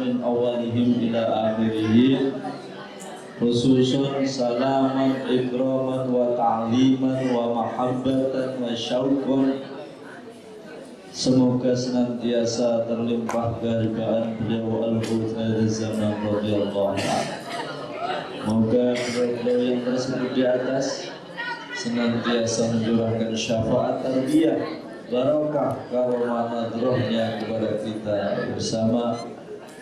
min awalihim ila akhirih, khususun salaman ikraman wa ta'liman wa mahabbatan wa syauqan. Semoga senantiasa terlimpah keharibaan beliau al-Hudhar zaman radhiyallahu anhu. Moga beliau yang tersebut di atas senantiasa mencurahkan syafaat tarbiyah, barokah karomah nadrohnya kepada kita bersama,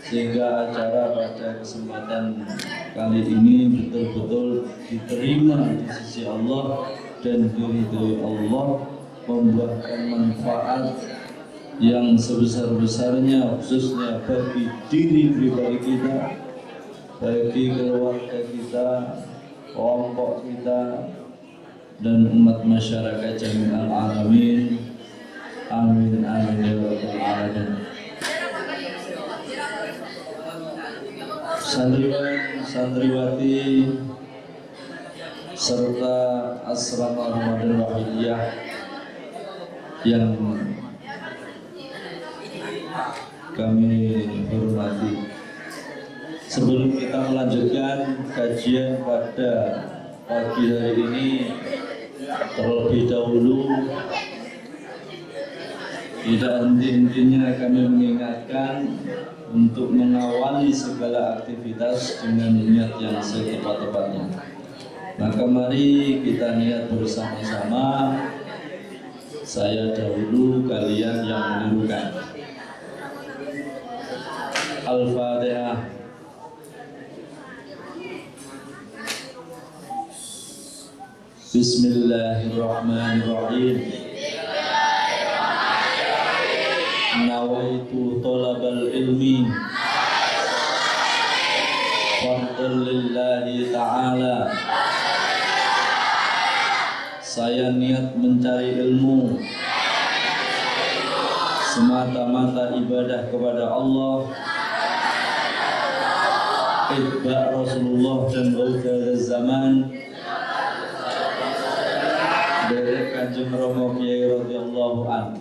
sehingga acara pada kesempatan kali ini betul-betul diterima di sisi Allah dan diridhoi Allah, membuahkan manfaat yang sebesar-besarnya, khususnya bagi diri pribadi kita, bagi keluarga kita, kelompok kita, dan umat masyarakat jami'al alamin. Amin amin ya rabbal alamin. Santriwan, santriwati serta asrama Ramadan Wahidiyah yang kami hormati, sebelum kita melanjutkan kajian pada pagi hari ini, terlebih dahulu tidak henti-hentinya kami mengingatkan untuk mengawali segala aktivitas dengan niat yang setepat-tepatnya. Maka mari kita niat bersama-sama. Saya dahulu, kalian yang menirukan. Al-Fatihah. Bismillahirrahmanirrahim. Nawaitu thalabal ilmi fardhan lillahi ta'ala. Saya niat mencari ilmu semata-mata ibadah kepada Allah, itba' Rasulullah dan Hudhar zaman dari Kanjeng Romo Kiai radhiyallahu anhu.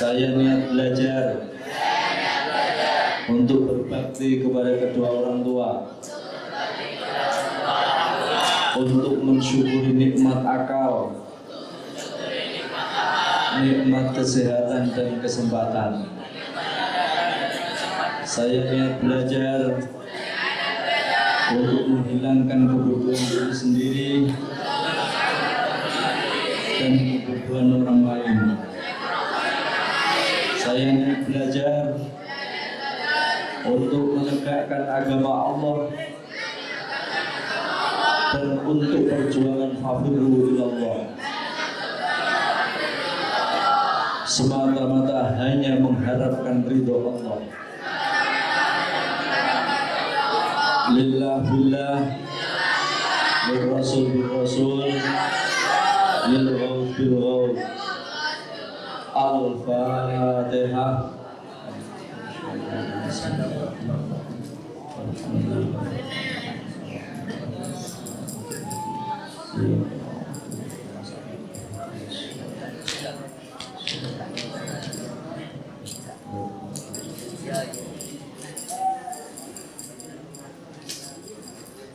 Saya niat belajar untuk berbakti kepada kedua orang tua, untuk mensyukuri nikmat akal, nikmat kesehatan dan kesempatan. Saya niat belajar untuk menghilangkan kebutuhan diri sendiri dan kebutuhan orang lain. Saya niat belajar untuk menegakkan agama Allah dan untuk perjuangan hafidhu ilallah, semata-mata hanya mengharapkan ridho Allah. Lillah billah, lil rasul bil rasul, lil ghauz bil ghauz. Al-Fatihah.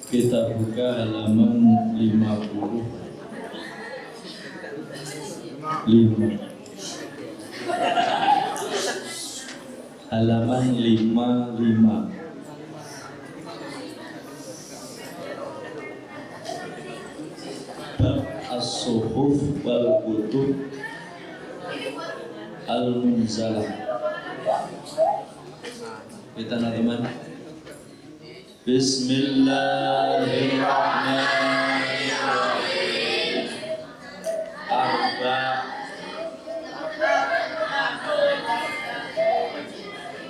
Kita buka halaman 55. Halaman 55. Bab as-suhuf wal kutub al-munzalah. Kita teman. Bismillahirrahmanirrahim.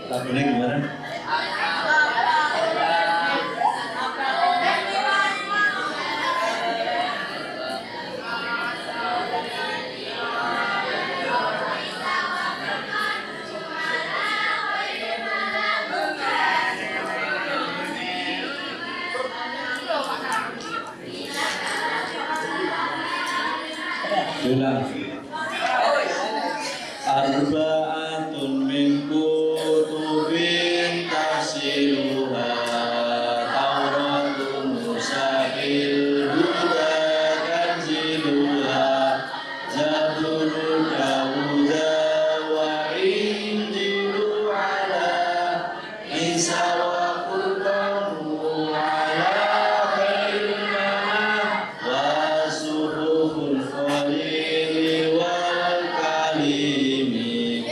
Lagunya gimana? Ulang. Arba'atun min kutubin tafsiruha Tauratun Musa bil huda tanziluha Zaburul Dawuda wa Injilu ala Isa wa Qur'anu ala khairil manam wa suhuful khalili wal kalimi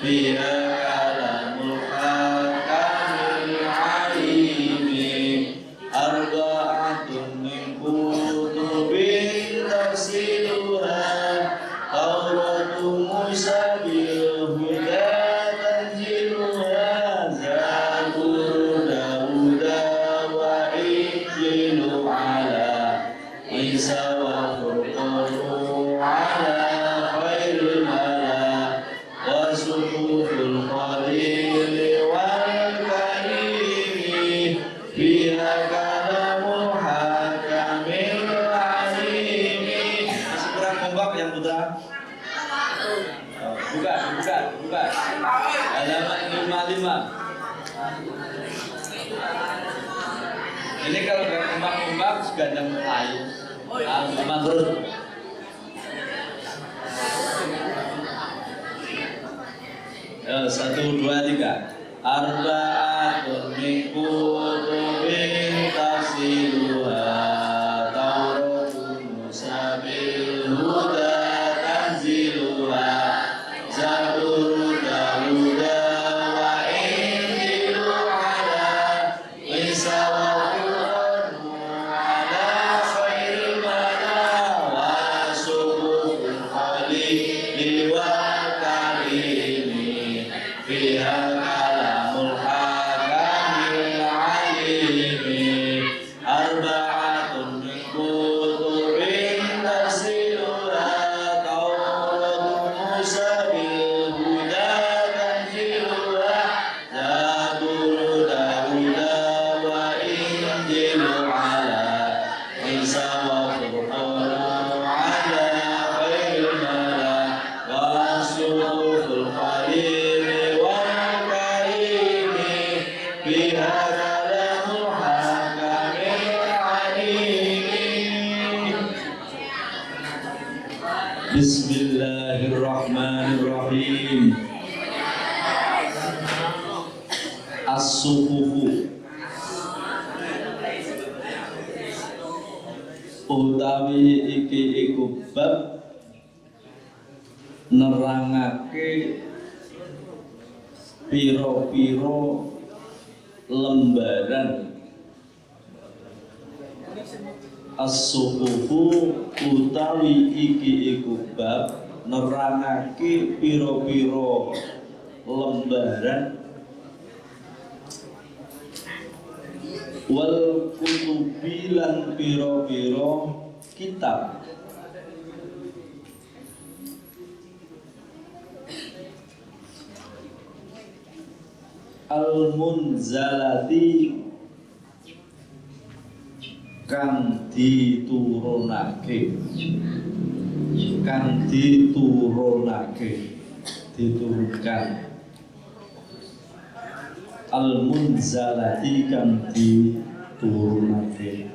fiha kalamul hakamil alimi arba'atun min kutubin tafsiluha Tauratu Musa bil huda tanziluha Zabur Dawuda wa Injilu ala Isa wa Qur'anu ala khairil mala wa suhuful khalili wal kalimi fiha kalamul hakamil alimi. Masih kurang kompak yang putra? Buka. Halaman 55. Ini kalau nggak kompak sudah ada mulai. Kompak terus. Satu, dua, tiga. Arba'atun min kutubin tafsiluha Tauratun Musa bil huda tanziluha Zabur Dawuda wa Injilu ala Isa wa Qur'anu ala khairil manam wa suhuful khalili wal kalimi fiha kalamul hakamil alimi arba'atun min kutubin tafsiluha Tauratun Musa bil huda tanziluha Zabur Dawuda wa Injilu ala Isa wa Qur'anu ala khairil manam wa suhuful khalili wal kalimi fiha kalamul hakamil alimi. Bismillahirrahmanirrahim. As-suhufu utawi iki iku bab nerangake piro-piro lembaran. As-suhufu utawi iki iku bab nerangake piro-piro lembaran wal kutubi lan piro-piro kitab. Al-munzalati kang diturunake diturunkan al-munzalati kang diturunake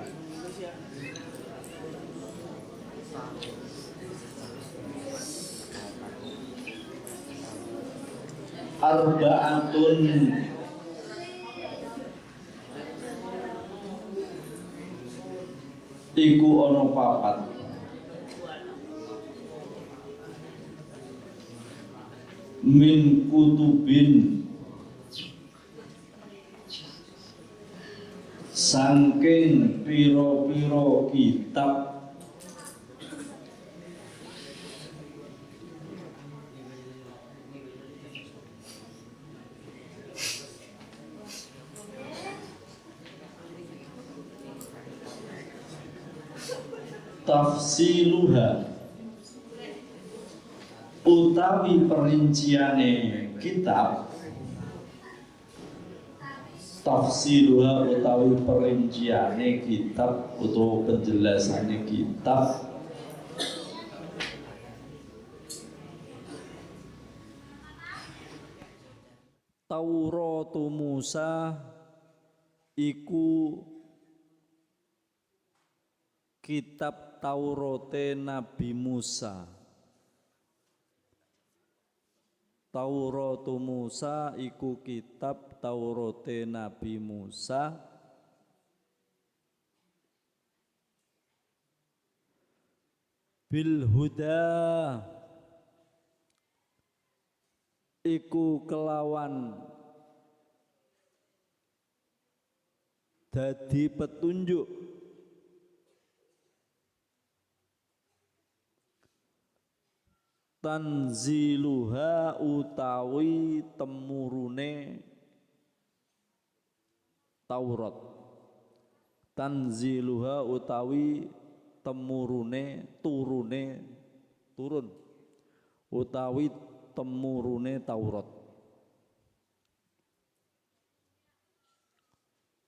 arba'atun iku ana papat min kutubin saking piro-piro kitab tafsiluha utawi perinciane kitab. Tafsiruha utawi perinciane kitab utawa penjelasane kitab Tauratu Musa iku kitab Taurate Nabi Musa. Tauratu Musa iku kitab Taurate Nabi Musa bil huda iku kelawan dadi petunjuk tanziluha utawi temurune Taurat. Tanziluha utawi temurune turun utawi temurune Taurat.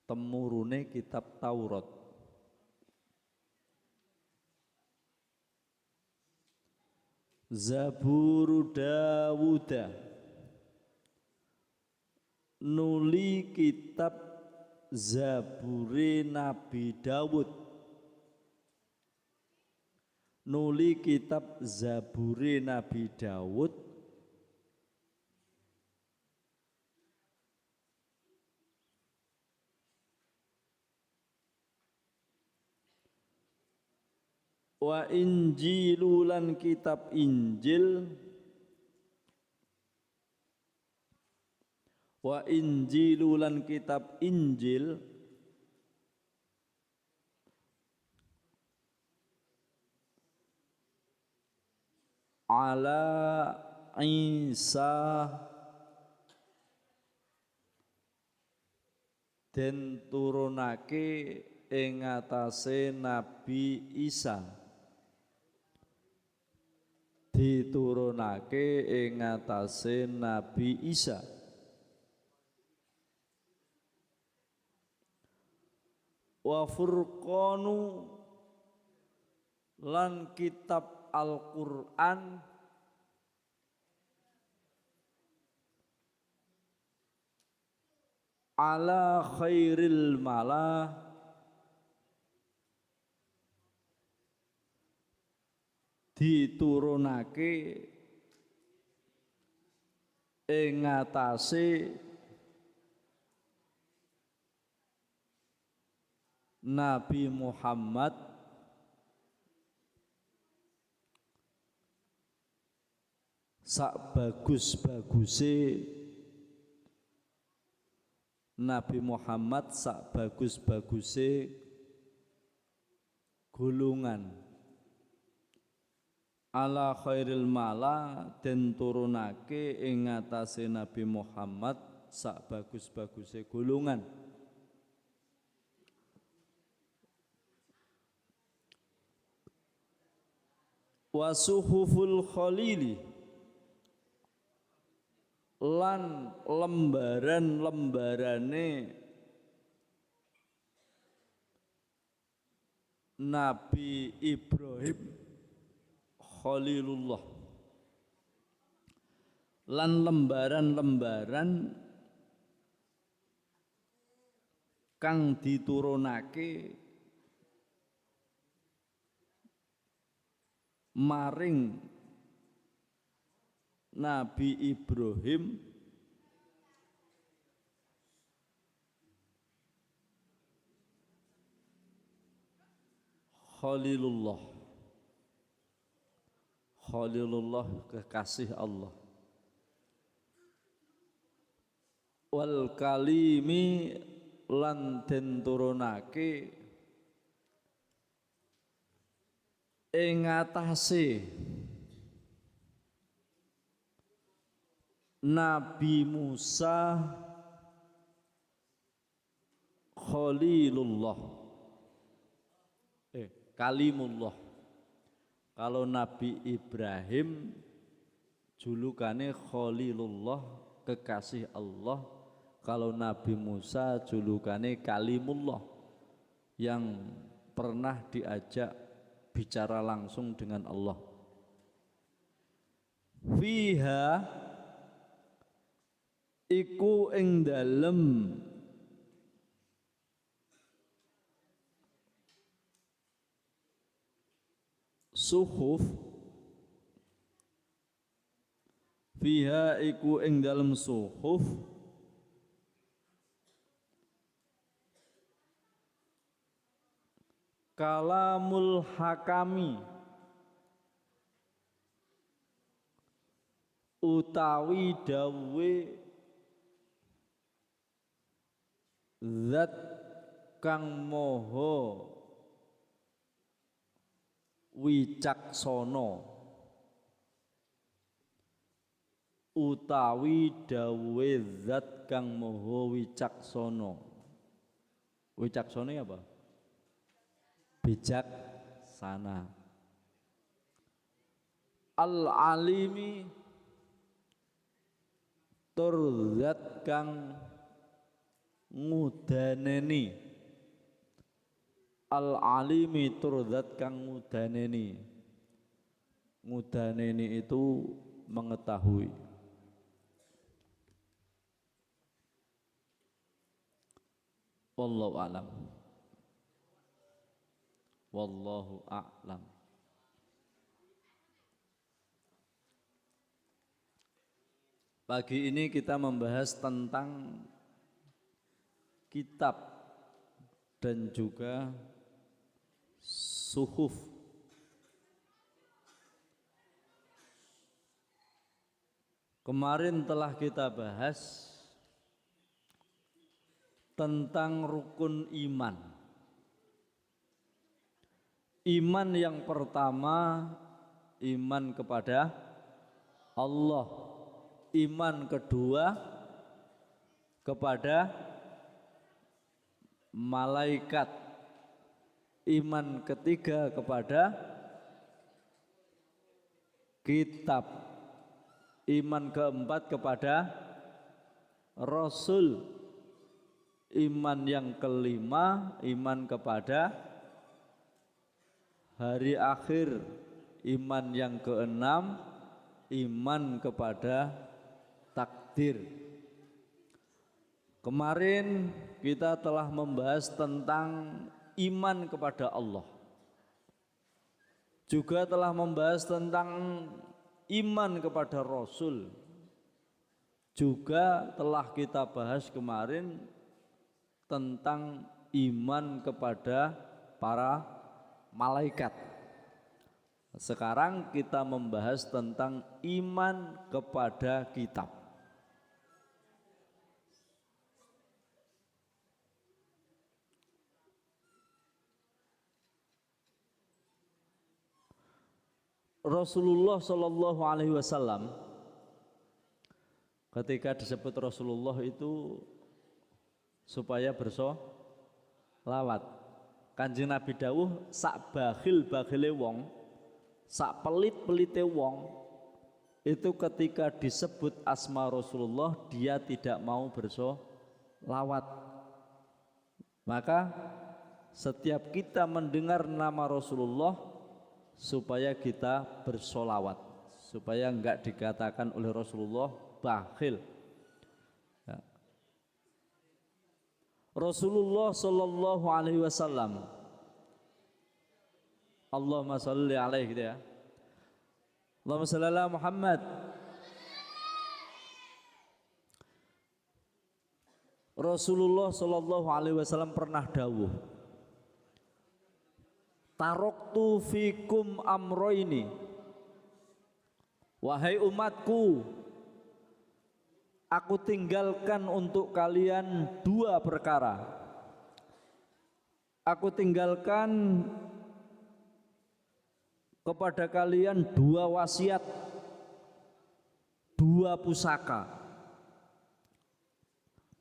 Temurune kitab Taurat. Zabur Dawuda nuli kitab Zabure Nabi Dawud. Nuli kitab Zabure Nabi Dawud wa Injilulan kitab Injil wa Injilulan kitab Injil ala Isa den turunake ing atase Nabi Isa. Diturunake ing atase Nabi Isa. Wa Furqanu lan kitab Al-Qur'an ala khairil malah diturunake ing atase Nabi Muhammad sak bagus-baguse Nabi Muhammad sak bagus-baguse gulungan ala khairil mala den turunake ing atase Nabi Muhammad sak bagus-baguse gulungan wa suhuful khalili lan lembaran-lembarane Nabi Ibrahim Khalilullah lan lembaran-lembaran kang diturunake maring Nabi Ibrahim Khalilullah. Khalilullah kekasih Allah. Wal kalimi lan den turunake ing atase Nabi Musa Khalilullah Kalimullah. Kalau Nabi Ibrahim julukane Khalilullah kekasih Allah. Kalau Nabi Musa julukane Kalimullah yang pernah diajak bicara langsung dengan Allah. Fiha iku ing dalem suhuf fiha iku ing dalem suhuf kalamul hakami utawi dawe zat kang moho wicaksana utawi dawe zat kang moho wicaksana. Wicaksana apa? Bijaksana. Al-alimi tur zat kang ngudaneni. Al-alimi tur zat kang ngudaneni. Ngudaneni itu mengetahui. Wallahu a'lam. Wallahu a'lam. Pagi ini kita membahas tentang kitab dan juga suhuf. Kemarin telah kita bahas tentang rukun iman. Iman yang pertama, iman kepada Allah. Iman kedua kepada malaikat. Iman ketiga kepada kitab. Iman keempat kepada Rasul. Iman yang kelima, iman kepada hari akhir. Iman yang keenam, iman kepada takdir. Kemarin kita telah membahas tentang iman kepada Allah. Juga telah membahas tentang iman kepada Rasul. Juga telah kita bahas kemarin tentang iman kepada para malaikat. Sekarang kita membahas tentang iman kepada kitab. Rasulullah Shallallahu Alaihi Wasallam ketika disebut Rasulullah itu supaya bersolawat. Kanjeng Nabi dawuh sak bakhil-bakhile wong, sak pelit-pelite wong itu ketika disebut asma Rasulullah dia tidak mau bersolawat. Maka setiap kita mendengar nama Rasulullah supaya kita bersolawat, supaya enggak dikatakan oleh Rasulullah bakhil. Ya. Rasulullah Sallallahu Alaihi Wasallam, Allahumma salli alaihi gitu ya. Allahumma salli ala Muhammad. Rasulullah Sallallahu Alaihi Wasallam pernah dawuh, taroktu fikum amroini, wahai umatku, aku tinggalkan untuk kalian dua perkara. Aku tinggalkan kepada kalian dua wasiat, dua pusaka,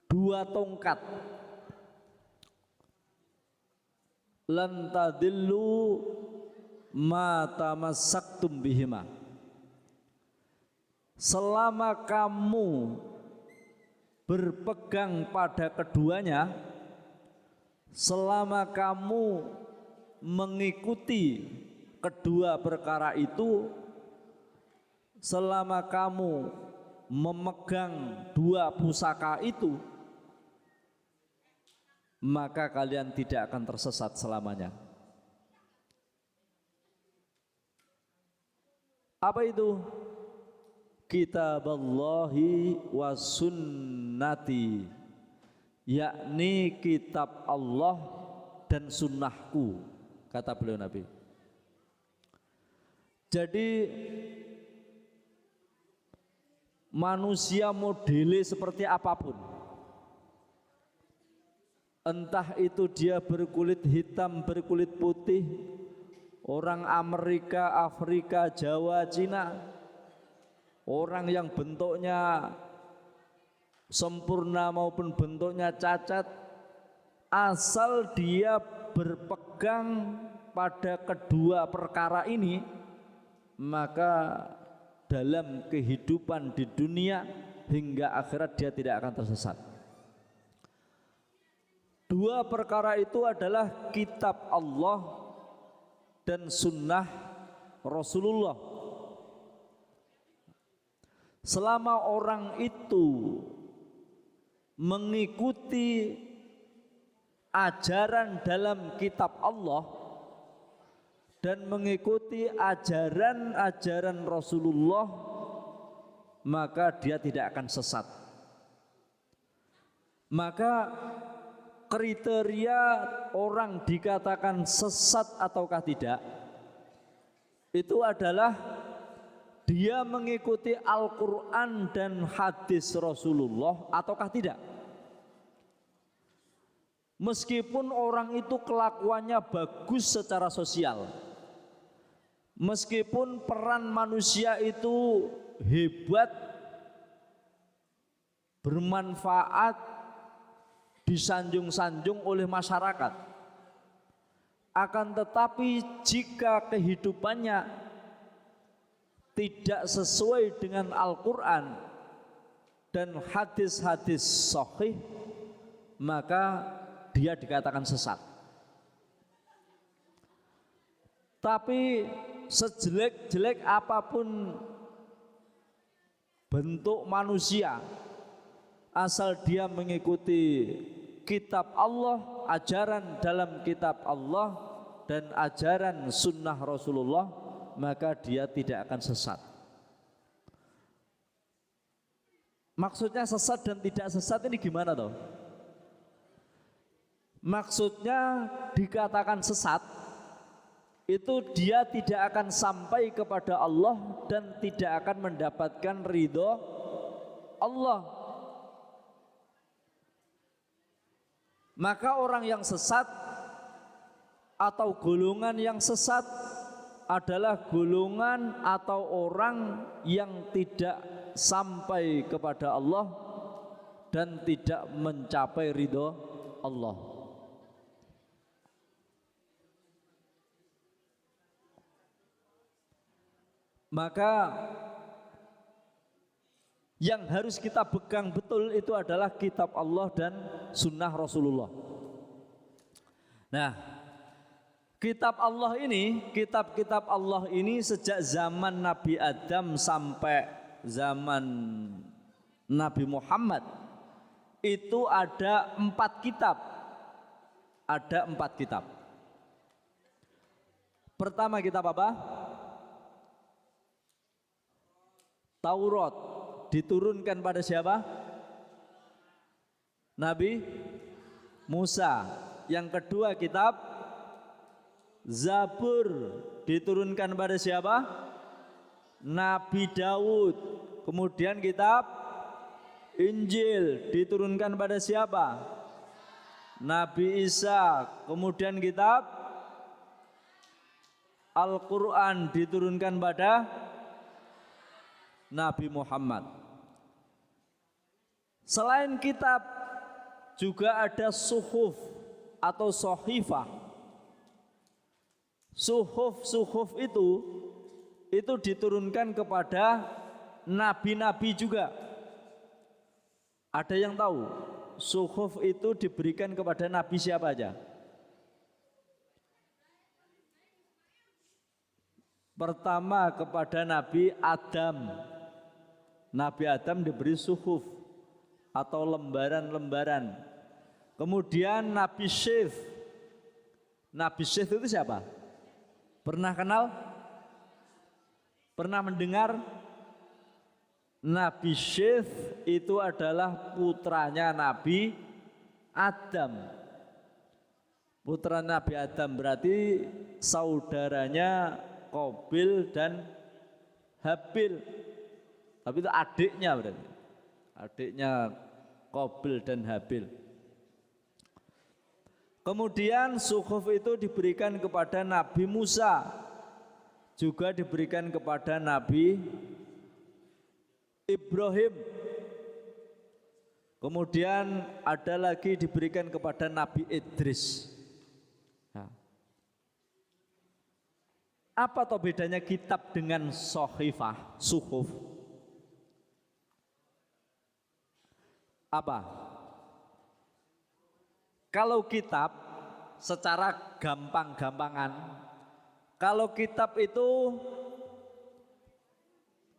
dua tongkat. Lan tadillu ma tamassaktum bihima. Selama kamu berpegang pada keduanya, selama kamu mengikuti kedua perkara itu, selama kamu memegang dua pusaka itu, maka kalian tidak akan tersesat selamanya. Apa itu? Kitaballahi wa sunnati, yakni kitab Allah dan sunnahku, kata beliau Nabi. Jadi manusia modele seperti apapun, entah itu dia berkulit hitam, berkulit putih, orang Amerika, Afrika, Jawa, Cina, orang yang bentuknya sempurna maupun bentuknya cacat, asal dia berpegang pada kedua perkara ini, maka dalam kehidupan di dunia hingga akhirat dia tidak akan tersesat. Dua perkara itu adalah kitab Allah dan sunnah Rasulullah. Selama orang itu mengikuti ajaran dalam kitab Allah dan mengikuti ajaran-ajaran Rasulullah, maka dia tidak akan sesat. Maka kriteria orang dikatakan sesat ataukah tidak, itu adalah dia mengikuti Al-Quran dan hadis Rasulullah ataukah tidak. Meskipun orang itu kelakuannya bagus secara sosial, meskipun peran manusia itu hebat, bermanfaat, disanjung-sanjung oleh masyarakat, akan tetapi jika kehidupannya tidak sesuai dengan Al-Quran dan hadis-hadis sahih, maka dia dikatakan sesat. Tapi sejelek-jelek apapun bentuk manusia, asal dia mengikuti kitab Allah, ajaran dalam kitab Allah dan ajaran sunnah Rasulullah, maka dia tidak akan sesat. Maksudnya sesat dan tidak sesat ini gimana toh? Maksudnya dikatakan sesat itu dia tidak akan sampai kepada Allah dan tidak akan mendapatkan ridho Allah. Maka orang yang sesat atau golongan yang sesat adalah golongan atau orang yang tidak sampai kepada Allah dan tidak mencapai ridho Allah. Maka yang harus kita pegang betul itu adalah kitab Allah dan sunnah Rasulullah. Nah, kitab-kitab Allah ini sejak zaman Nabi Adam sampai zaman Nabi Muhammad itu ada 4 kitab. Ada 4 kitab. Pertama kitab apa? Taurat, diturunkan pada siapa? Nabi Musa. Yang kedua kitab Zabur, diturunkan pada siapa? Nabi Daud. Kemudian kitab Injil, diturunkan pada siapa? Nabi Isa. Kemudian kitab Al-Quran, diturunkan pada Nabi Muhammad. Selain kitab juga ada suhuf atau sohifah. Suhuf itu diturunkan kepada nabi-nabi juga. Ada yang tahu suhuf itu diberikan kepada nabi siapa aja? Pertama kepada Nabi Adam. Nabi Adam diberi suhuf atau lembaran-lembaran. Kemudian Nabi Syith. Nabi Syith itu siapa? Pernah kenal? Pernah mendengar? Nabi Syith itu adalah putranya Nabi Adam. Putra Nabi Adam berarti saudaranya Qabil dan Habil. Tapi itu adiknya berarti. Adiknya Qabil dan Habil. Kemudian suhuf itu diberikan kepada Nabi Musa. Juga diberikan kepada Nabi Ibrahim. Kemudian ada lagi diberikan kepada Nabi Idris. Nah, apa toh bedanya kitab dengan sohifah, suhuf? Apa? Kalau kitab secara gampang-gampangan, kalau kitab itu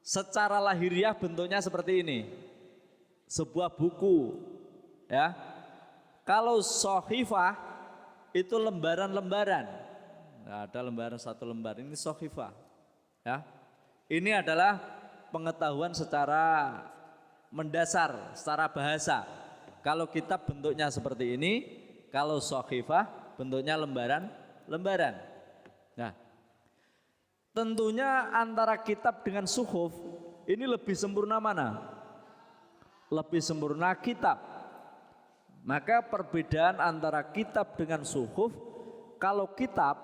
secara lahiriah bentuknya seperti ini, sebuah buku, ya. Kalau sohifah itu lembaran-lembaran. Nah, ada lembaran satu lembar, ini sohifah, ya. Ini adalah pengetahuan secara mendasar, secara bahasa. Kalau kitab bentuknya seperti ini, kalau sohifah bentuknya lembaran-lembaran. Nah, tentunya antara kitab dengan suhuf ini lebih sempurna mana? Lebih sempurna kitab. Maka perbedaan antara kitab dengan suhuf, kalau kitab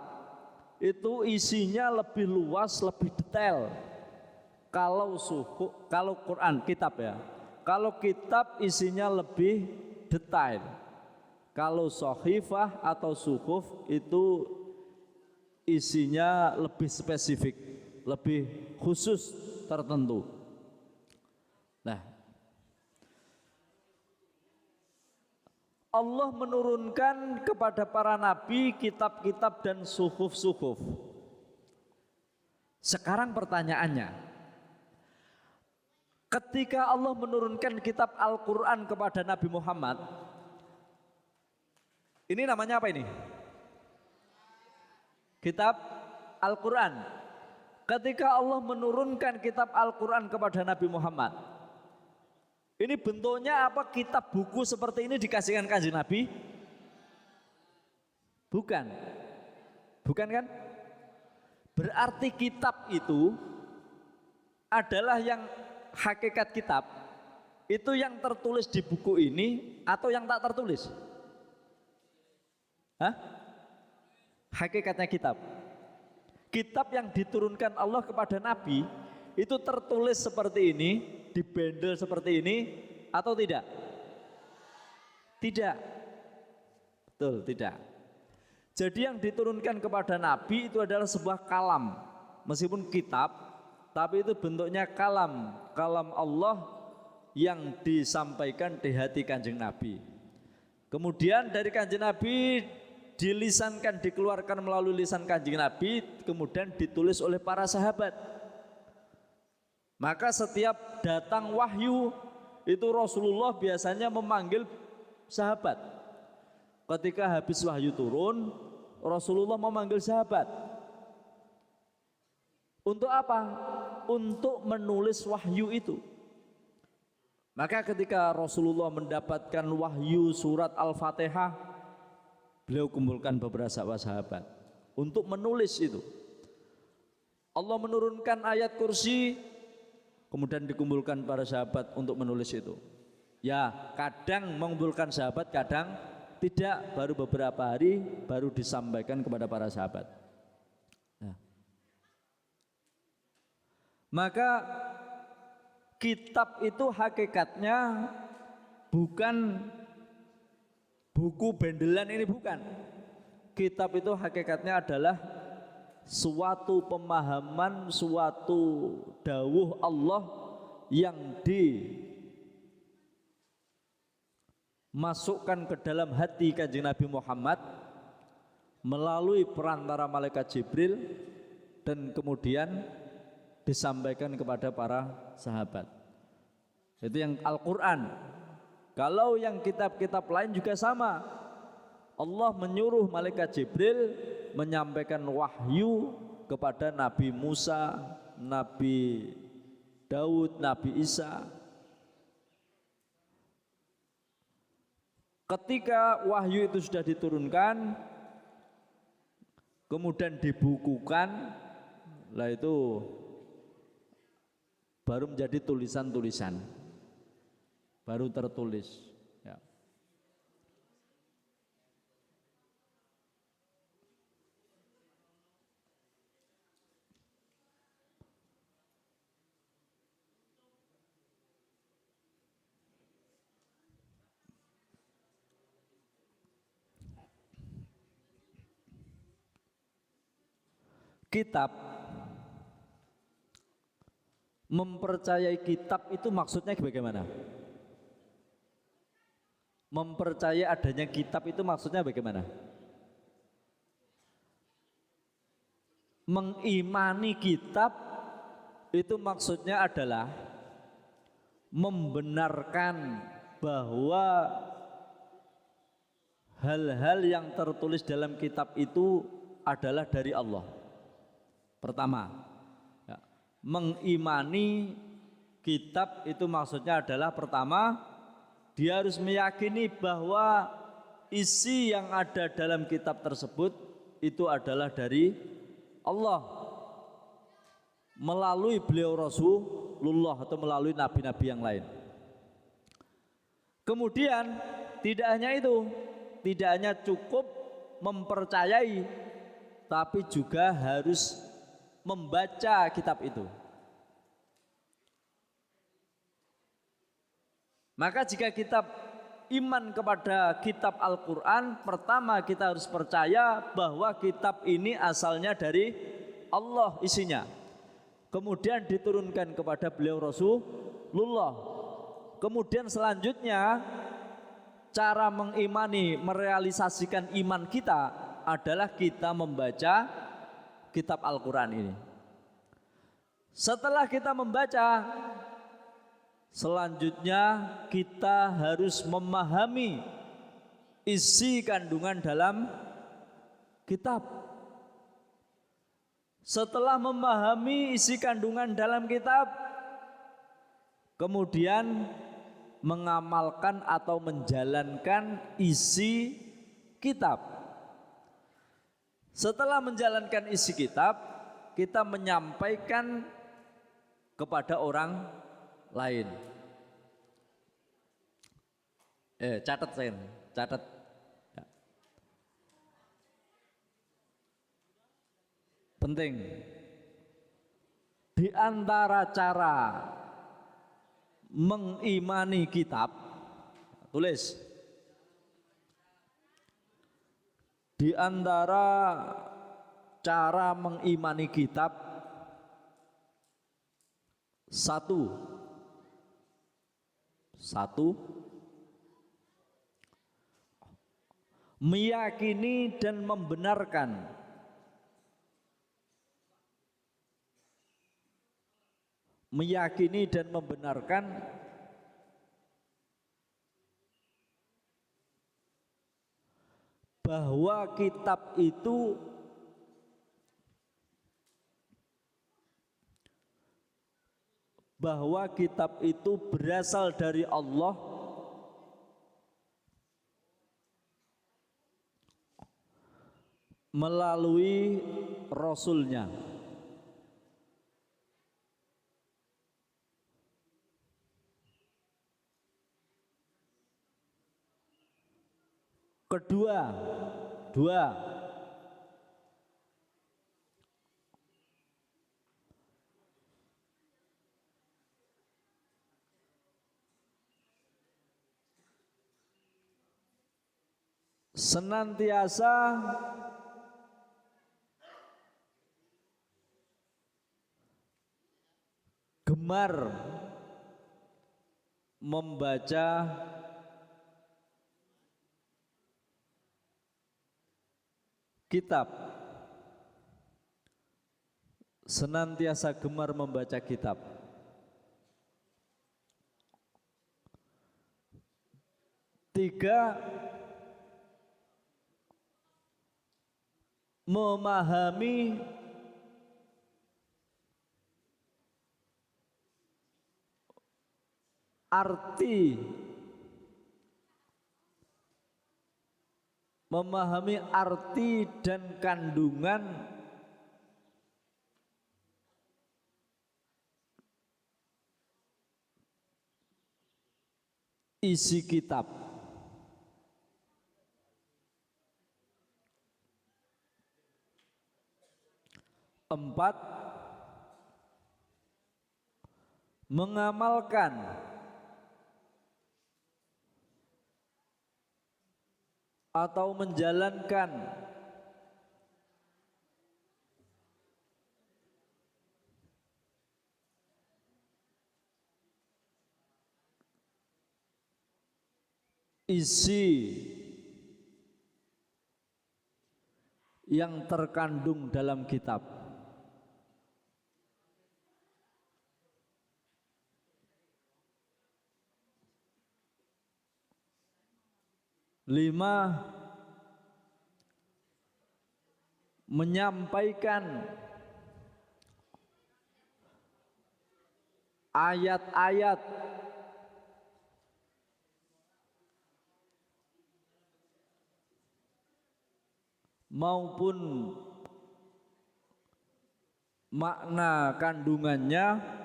itu isinya lebih luas, lebih detail. Kalau suhuf, kalau Quran kitab ya. Kalau kitab isinya lebih detail. Kalau sohifah atau suhuf itu isinya lebih spesifik, lebih khusus tertentu. Nah, Allah menurunkan kepada para nabi kitab-kitab dan suhuf-suhuf. Sekarang pertanyaannya, ketika Allah menurunkan kitab Al-Quran kepada Nabi Muhammad, ini namanya apa ini? Kitab Al-Quran. Ketika Allah menurunkan kitab Al-Quran kepada Nabi Muhammad, ini bentuknya apa? Kitab buku seperti ini dikasihkan kanjeng Nabi? Bukan. Bukan kan? Berarti kitab itu adalah yang hakikat kitab itu yang tertulis di buku ini atau yang tak tertulis? Hah? Hakikatnya kitab. Kitab yang diturunkan Allah kepada Nabi itu tertulis seperti ini, dibendel seperti ini atau tidak? Tidak. Betul, tidak. Jadi yang diturunkan kepada Nabi itu adalah sebuah kalam. Meskipun kitab, tapi itu bentuknya kalam. Kalam Allah yang disampaikan di hati kanjeng Nabi. Kemudian dari kanjeng Nabi dilisankan, dikeluarkan melalui lisan kanjeng Nabi, kemudian ditulis oleh para sahabat. Maka setiap datang wahyu itu Rasulullah biasanya memanggil sahabat. Ketika habis wahyu turun, Rasulullah memanggil sahabat. Untuk apa? Untuk menulis wahyu itu. Maka ketika Rasulullah mendapatkan wahyu surat Al-Fatihah, beliau kumpulkan beberapa sahabat untuk menulis itu. Allah menurunkan ayat kursi, kemudian dikumpulkan para sahabat untuk menulis itu. Ya, kadang mengumpulkan sahabat, kadang tidak, baru beberapa hari baru disampaikan kepada para sahabat. Nah, maka kitab itu hakikatnya bukan buku bendelan, ini bukan. Kitab itu hakikatnya adalah suatu pemahaman, suatu dawuh Allah yang dimasukkan ke dalam hati kanjeng Nabi Muhammad melalui perantara malaikat Jibril dan kemudian disampaikan kepada para sahabat. Itu yang Al-Quran. Kalau yang kitab-kitab lain juga sama. Allah menyuruh malaikat Jibril menyampaikan wahyu kepada Nabi Musa, Nabi Daud, Nabi Isa. Ketika wahyu itu sudah diturunkan, kemudian dibukukan, lah itu baru menjadi tulisan-tulisan, baru tertulis. Ya. Kitab, mempercayai kitab itu maksudnya bagaimana? Mempercayai adanya kitab itu maksudnya bagaimana? Mengimani kitab itu maksudnya adalah membenarkan bahwa hal-hal yang tertulis dalam kitab itu adalah dari Allah. Pertama, ya, mengimani kitab itu maksudnya adalah pertama, dia harus meyakini bahwa isi yang ada dalam kitab tersebut itu adalah dari Allah melalui beliau Rasulullah atau melalui nabi-nabi yang lain. Kemudian tidak hanya itu, tidak hanya cukup mempercayai, tapi juga harus membaca kitab itu. Maka jika kita iman kepada kitab Al-Quran, pertama kita harus percaya bahwa kitab ini asalnya dari Allah isinya. Kemudian diturunkan kepada beliau Rasulullah. Kemudian selanjutnya cara mengimani, merealisasikan iman kita adalah kita membaca kitab Al-Quran ini. Setelah kita membaca, selanjutnya kita harus memahami isi kandungan dalam kitab. Setelah memahami isi kandungan dalam kitab, kemudian mengamalkan atau menjalankan isi kitab. Setelah menjalankan isi kitab, kita menyampaikan kepada orang lain. Catat saya, catat. Ya. Penting. Di antara cara mengimani kitab, tulis. Di antara cara mengimani kitab, satu, meyakini dan membenarkan bahwa kitab itu berasal dari Allah melalui Rasulnya. Kedua, senantiasa gemar membaca kitab, senantiasa gemar membaca kitab. Tiga, memahami arti dan kandungan isi kitab. Empat, mengamalkan atau menjalankan isi yang terkandung dalam kitab. Lima, menyampaikan ayat-ayat maupun makna kandungannya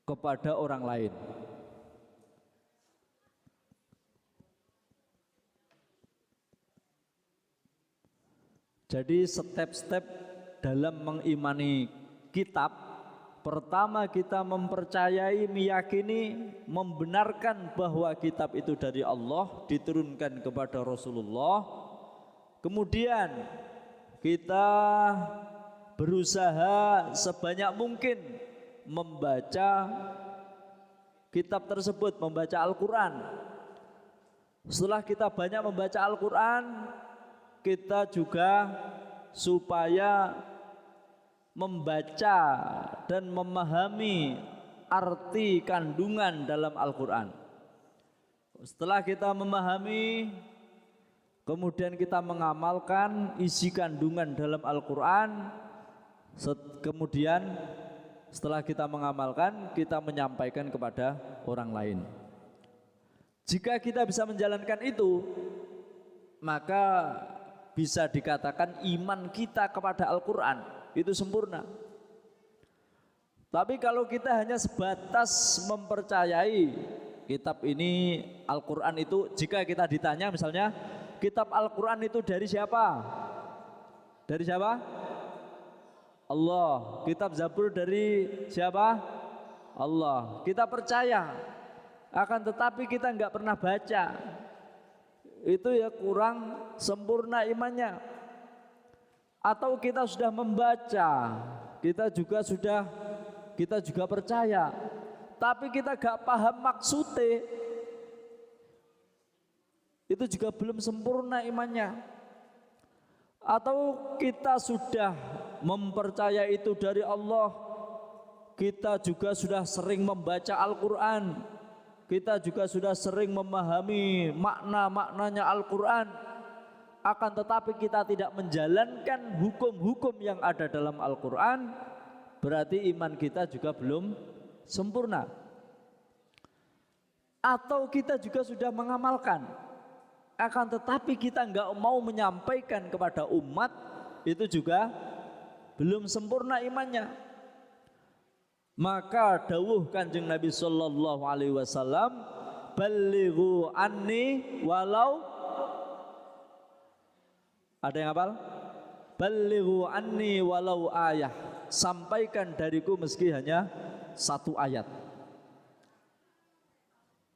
kepada orang lain. Jadi step-step dalam mengimani kitab, pertama kita mempercayai, meyakini, membenarkan bahwa kitab itu dari Allah, diturunkan kepada Rasulullah. Kemudian kita berusaha sebanyak mungkin membaca kitab tersebut, membaca Al-Quran. Setelah kita banyak membaca Al-Quran, kita juga supaya membaca dan memahami arti kandungan dalam Al-Quran. Setelah kita memahami, kemudian kita mengamalkan isi kandungan dalam Al-Quran. Kemudian setelah kita mengamalkan, kita menyampaikan kepada orang lain. Jika kita bisa menjalankan itu, maka bisa dikatakan iman kita kepada Al-Quran itu sempurna. Tapi kalau kita hanya sebatas mempercayai kitab ini, Al-Quran itu, jika kita ditanya misalnya, kitab Al-Quran itu dari siapa? Dari siapa? Allah. Kitab Zabur dari siapa? Allah. Kita percaya, akan tetapi kita enggak pernah baca. Itu ya kurang sempurna imannya. Atau kita sudah membaca, kita juga percaya, tapi kita enggak paham maksudnya, itu juga belum sempurna imannya. Atau kita sudah mempercaya itu dari Allah, kita juga sudah sering membaca Al-Quran, kita juga sudah sering memahami makna-maknanya Al-Quran, akan tetapi kita tidak menjalankan hukum-hukum yang ada dalam Al-Quran, berarti iman kita juga belum sempurna. Atau kita juga sudah mengamalkan, akan tetapi kita enggak mau menyampaikan kepada umat, itu juga belum sempurna imannya. Maka dawuh Kanjeng Nabi sallallahu alaihi wasallam, ballighu anni walau, ada yang hafal? Ballighu anni walau ayah, sampaikan dariku meski hanya satu ayat.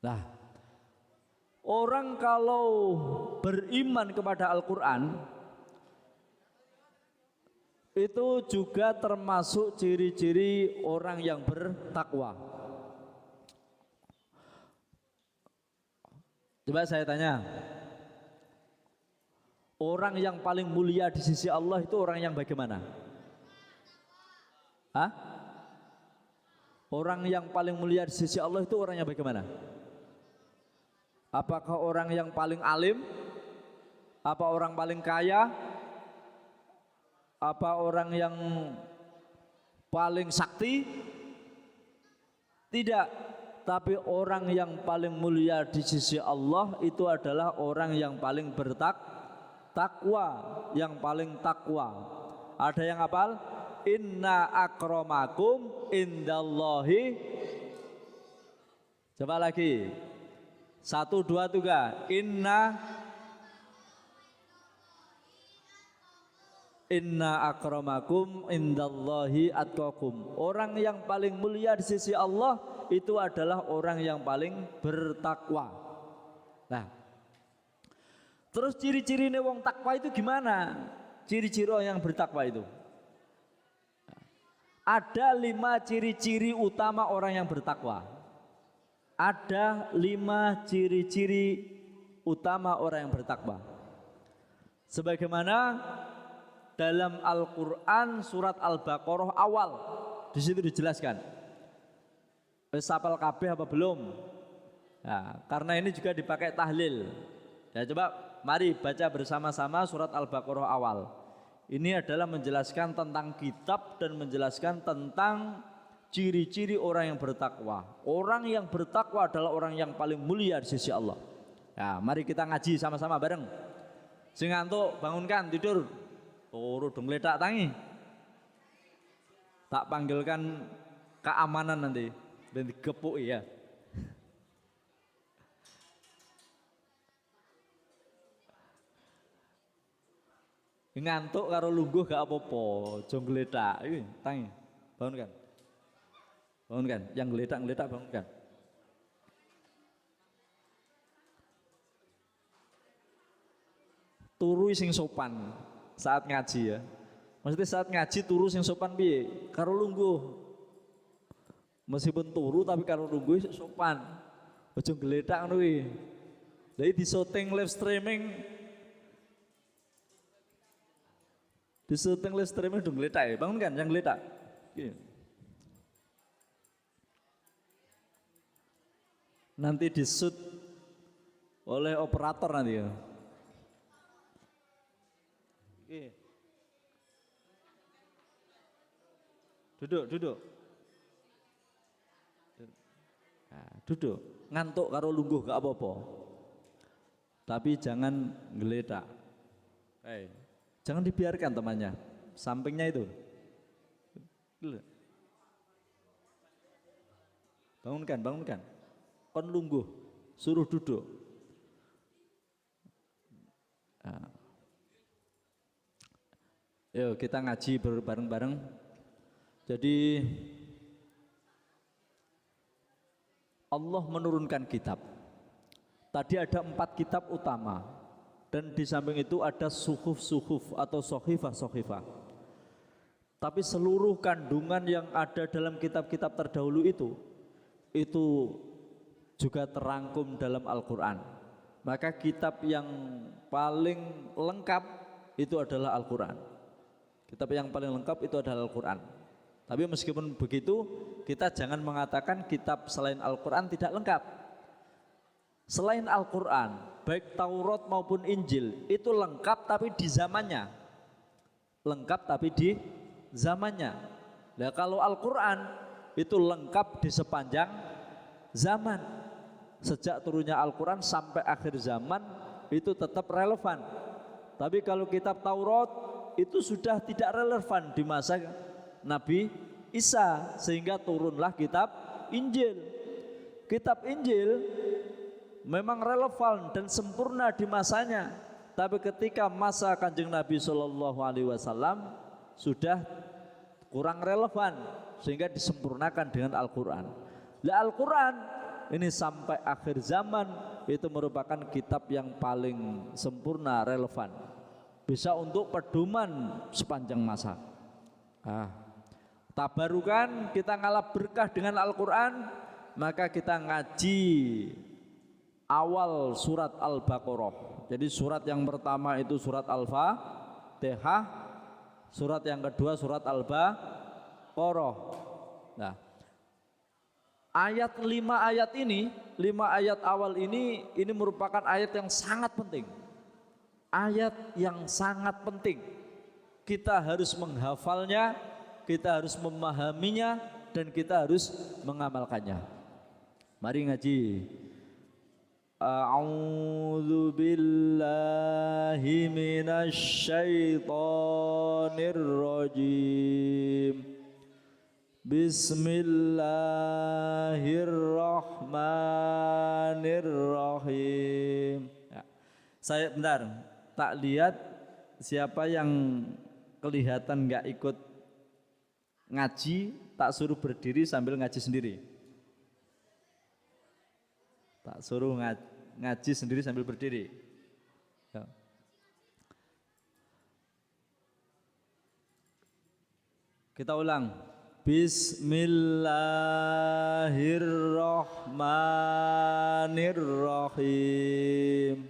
Nah, orang kalau beriman kepada Al-Quran, itu juga termasuk ciri-ciri orang yang bertakwa. Coba saya tanya, orang yang paling mulia di sisi Allah itu orang yang bagaimana? Hah? Orang yang paling mulia di sisi Allah itu orangnya bagaimana? Apakah orang yang paling alim? Apa orang paling kaya? Apa orang yang paling sakti? Tidak, tapi orang yang paling mulia di sisi Allah itu adalah orang yang paling bertakwa, yang paling takwa. Ada yang hafal? Inna akramakum indallahi. Coba lagi. 1, 2, 3. Inna akramakum indallahi atqakum. Orang yang paling mulia di sisi Allah itu adalah orang yang paling bertakwa. Nah, terus ciri-ciri wong takwa itu gimana? Ciri-ciri orang yang bertakwa itu ada 5 ciri-ciri utama orang yang bertakwa. Ada 5 ciri-ciri utama orang yang bertakwa. Sebagaimana dalam Al-Quran surat Al-Baqarah awal, di situ dijelaskan. Wis hafal kabeh apa belum? Nah, karena ini juga dipakai tahlil. Ya, coba mari baca bersama-sama surat Al-Baqarah awal. Ini adalah menjelaskan tentang kitab dan menjelaskan tentang ciri-ciri orang yang bertakwa. Orang yang bertakwa adalah orang yang paling mulia di sisi Allah. Ya, mari kita ngaji sama-sama bareng. Sing ngantuk bangunkan, tidur. Turu dong ledak tangi. Tak panggilkan keamanan nanti dan digepuk ya. Ngantuk karo lungguh gak apa-apa, jong geledak iki tangi. Bangunkan. Bangunkan, yang geledak bangunkan. Turu sing sopan saat ngaji ya. Maksudnya saat ngaji turu sing sopan piye? Karo lungguh. Meskipun turu tapi karo lungguh sopan. Aja geledak ngono kuwi. Jadi di syuting live streaming dong geletak ya, bangun kan yang geletak. Nanti disut oleh operator nanti ya. Duduk. Nah, duduk, ngantuk karo lungguh gak apa-apa. Tapi jangan geletak. Jangan dibiarkan temannya, sampingnya itu. Bangunkan. Kon lungguh, suruh duduk. Nah. Yuk kita ngaji bareng-bareng. Jadi Allah menurunkan kitab. Tadi ada 4 kitab utama. Dan di samping itu ada suhuf atau sohifah. Tapi seluruh kandungan yang ada dalam kitab-kitab terdahulu itu juga terangkum dalam Al-Quran. Maka kitab yang paling lengkap itu adalah Al-Quran. Kitab yang paling lengkap itu adalah Al-Quran. Tapi meskipun begitu, kita jangan mengatakan kitab selain Al-Quran tidak lengkap. Selain Al-Quran, baik Taurat maupun Injil itu lengkap tapi di zamannya. Nah kalau Al-Quran itu lengkap di sepanjang zaman. Sejak turunnya Al-Quran sampai akhir zaman itu tetap relevan. Tapi kalau kitab Taurat itu sudah tidak relevan di masa Nabi Isa, sehingga turunlah kitab Injil. Kitab Injil memang relevan dan sempurna di masanya, tapi ketika masa Kanjeng Nabi SAW sudah kurang relevan sehingga disempurnakan dengan Al-Quran. Al-Quran ini sampai akhir zaman itu merupakan kitab yang paling sempurna, relevan, bisa untuk pedoman sepanjang masa. Tabarukan kita ngalap berkah dengan Al-Quran, maka kita ngaji awal surat Al-Baqarah. Jadi surat yang pertama itu surat Al-Fatihah, surat yang kedua surat Al-Baqarah. Nah, Ayat 5 ayat ini, 5 ayat awal ini merupakan ayat yang sangat penting. Ayat yang sangat penting. Kita harus menghafalnya, kita harus memahaminya, dan kita harus mengamalkannya. Mari ngaji. A'udzu billahi minasy syaithanir rajim. Bismillahirrahmanirrahim. Ya. Saya bentar, tak lihat siapa yang kelihatan nggak ikut ngaji, tak suruh berdiri sambil ngaji sendiri. Tak suruh ngaji sendiri sambil berdiri. Ya. Kita ulang. Bismillahirrahmanirrahim.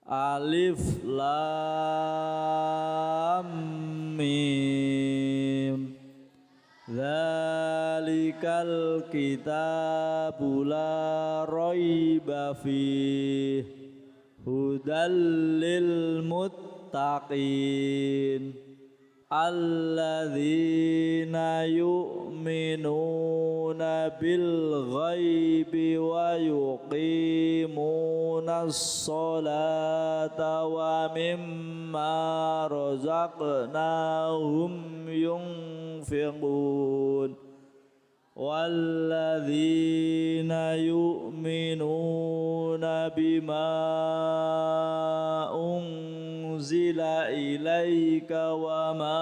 Alif lam mim. Dzalikal kitabu la raiba fih. Hudal lil muttaqin. Alladzina yu'minuna bil ghaibi wa yuqimunas sholata wa mimma razaqnahum yunfiqun walladzina yu'minuna bima unzila ilaika wa ma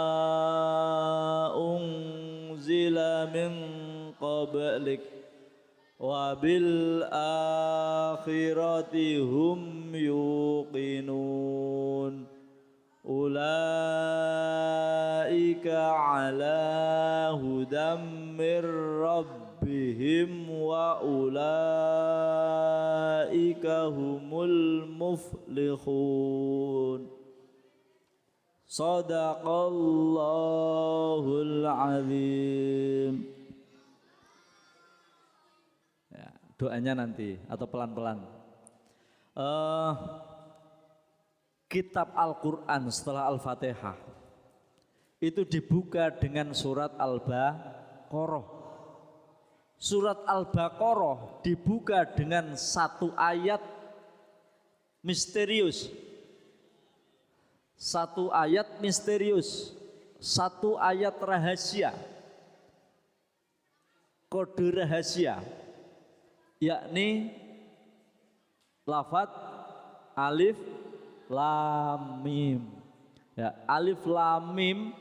unzila min qablik wa bil akhirati hum yuqinun ulaika ala hudam mir rabbihim wa ulaika humul muflihun. Shadaqallahul azim. Ya, doanya nanti atau pelan-pelan. Kitab Al-Quran setelah Al-Fatihah itu dibuka dengan surat Al-Baqarah. Surat Al-Baqarah dibuka dengan satu ayat misterius. Satu ayat misterius, satu ayat rahasia, kode rahasia, yakni lafaz alif lam mim. Ya, alif lam mim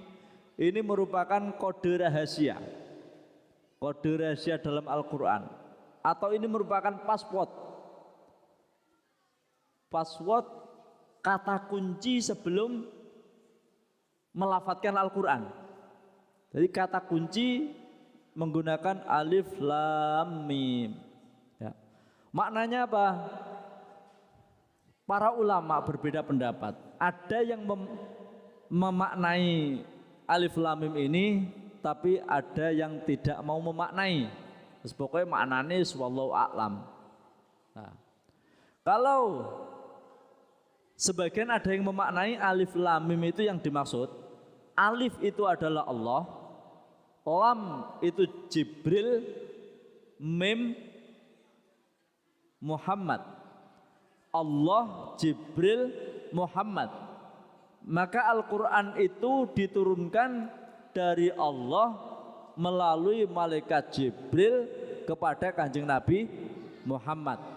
ini merupakan kode rahasia. Kode rahasia dalam Al-Quran. Atau ini merupakan password. Password kata kunci sebelum melafadzkan Al-Quran. Jadi kata kunci menggunakan alif lam mim. Ya. Maknanya apa? Para ulama berbeda pendapat. Ada yang memaknai alif lam mim ini, tapi ada yang tidak mau memaknai. Terus pokoknya maknanya wallahu a'lam. Nah, kalau sebagian ada yang memaknai alif lam mim itu yang dimaksud, alif itu adalah Allah, lam itu Jibril, mim Muhammad. Allah, Jibril, Muhammad. Maka Al-Quran itu diturunkan dari Allah melalui malaikat Jibril kepada Kanjeng Nabi Muhammad.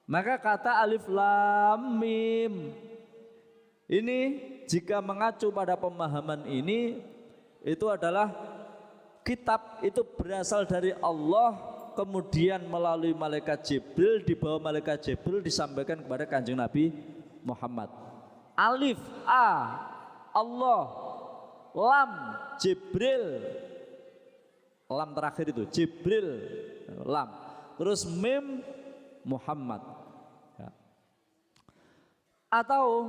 Maka kata alif lam mim ini jika mengacu pada pemahaman ini, itu adalah kitab itu berasal dari Allah, kemudian melalui malaikat Jibril, dibawa malaikat Jibril disampaikan kepada Kanjeng Nabi Muhammad. Alif A Allah, lam Jibril, lam terakhir itu Jibril, lam, terus mim Muhammad. Ya. Atau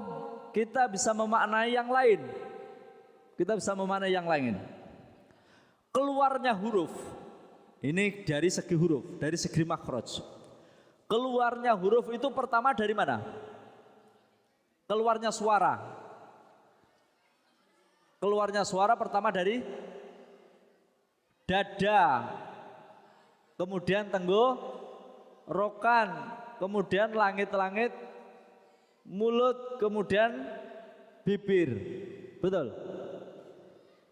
kita bisa memaknai yang lain. Kita bisa memaknai yang lain. Keluarnya huruf Ini dari segi huruf, dari segi makhraj. Keluarnya huruf itu pertama dari mana? Keluarnya suara. Keluarnya suara pertama dari dada, kemudian tenggorokan, kemudian langit-langit, mulut, kemudian bibir. Betul?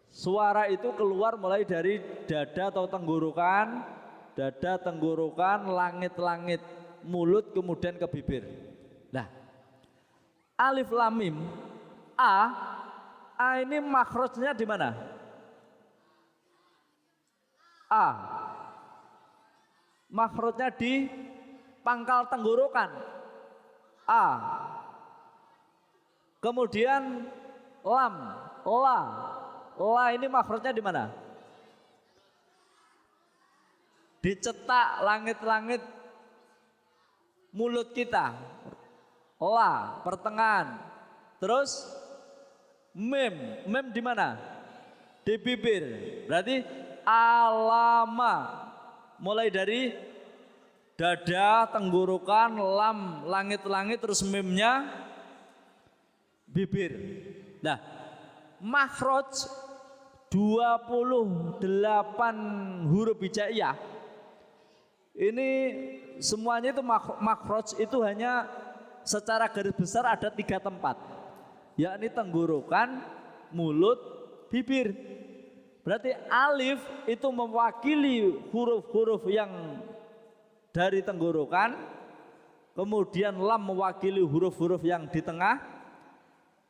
Suara itu keluar mulai dari dada atau tenggorokan, dada, tenggorokan, langit-langit, mulut, kemudian ke bibir. Nah, alif lam mim A ini makhrajnya di mana? A. Makhrajnya di pangkal tenggorokan. A. Kemudian lam, la. La ini makhrajnya di mana? Dicetak langit-langit mulut kita. La, pertengahan. Terus mim, mim di mana? Di bibir. Berarti alama. Mulai dari dada, tenggorokan, lam, langit-langit, terus mimnya bibir. Nah, makhraj 28 huruf hijaiyah. Ini semuanya itu makhraj itu hanya secara garis besar ada 3 tempat, yakni tenggorokan, mulut, bibir. Berarti alif itu mewakili huruf-huruf yang dari tenggorokan, kemudian lam mewakili huruf-huruf yang di tengah,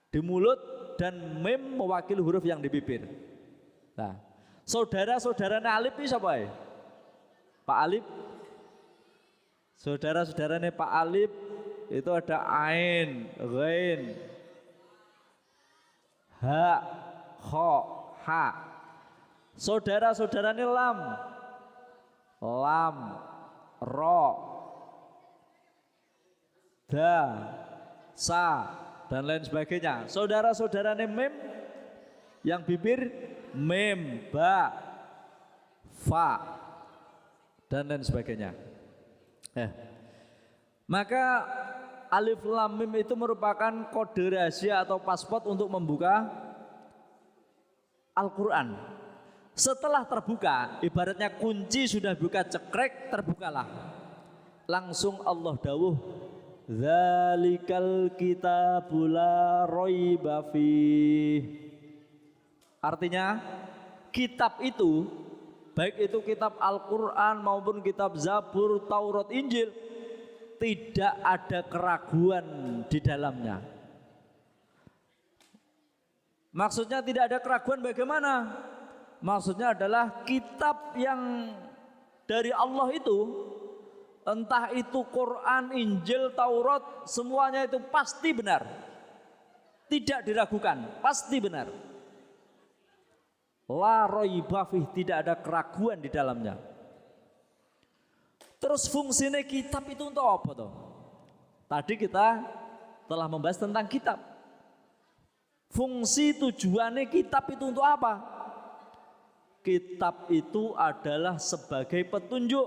di mulut, dan mim mewakili huruf yang di bibir. Nah, saudara-saudaranya alif ini siapa ya? Pak Alif. Saudara-saudaranya Pak Alif itu ada ain, ghain, ha, kho, ha. Saudara-saudaranya lam, lam, ro, da, sa, dan lain sebagainya. Saudara-saudaranya mim, yang bibir mim, ba, fa, dan lain sebagainya. Maka alif lam mim itu merupakan kode rahasia atau paspor untuk membuka Al-Quran. Setelah terbuka, ibaratnya kunci sudah buka cekrek, terbukalah. Langsung Allah dawuh, dzalikal kitabul la raiba fih. Artinya kitab itu, baik itu kitab Al-Quran maupun kitab Zabur, Taurat, Injil, tidak ada keraguan di dalamnya. Maksudnya tidak ada keraguan bagaimana? Maksudnya adalah kitab yang dari Allah itu, entah itu Quran, Injil, Taurat, semuanya itu pasti benar. Tidak diragukan, pasti benar. La raiba fih, tidak ada keraguan di dalamnya. Terus fungsinya kitab itu untuk apa toh? Tadi kita telah membahas tentang kitab. Fungsi tujuannya kitab itu untuk apa? Kitab itu adalah sebagai petunjuk,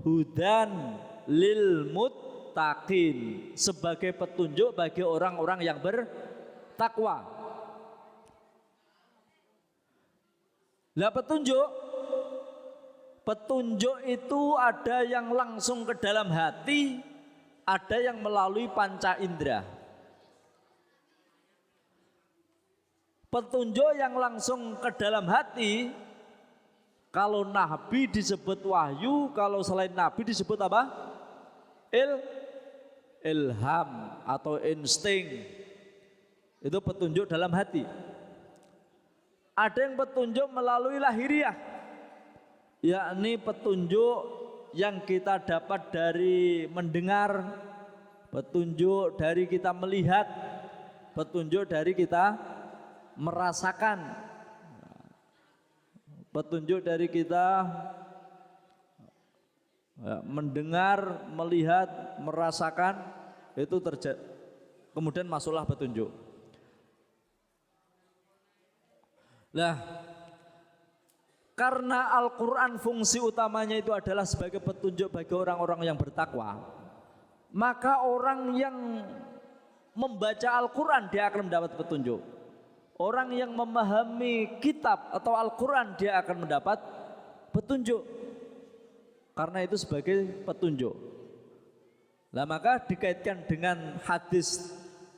hudan lil muttaqin, sebagai petunjuk bagi orang-orang yang bertakwa. Lah petunjuk itu ada yang langsung ke dalam hati, ada yang melalui panca indera. Petunjuk yang langsung ke dalam hati, kalau Nabi disebut wahyu, kalau selain Nabi disebut apa? Ilham atau insting. Itu petunjuk dalam hati. Ada yang petunjuk melalui lahiriah, yakni petunjuk yang kita dapat dari mendengar, petunjuk dari kita melihat, petunjuk dari kita merasakan, petunjuk dari kita mendengar, melihat, merasakan, itu terjadi, kemudian masuklah petunjuk. Nah, Karena Al-Quran fungsi utamanya itu adalah sebagai petunjuk bagi orang-orang yang bertakwa, maka orang yang membaca Al-Quran dia akan mendapat petunjuk. Orang yang memahami kitab atau Al-Quran dia akan mendapat petunjuk. Karena itu sebagai petunjuk. Nah maka dikaitkan dengan hadis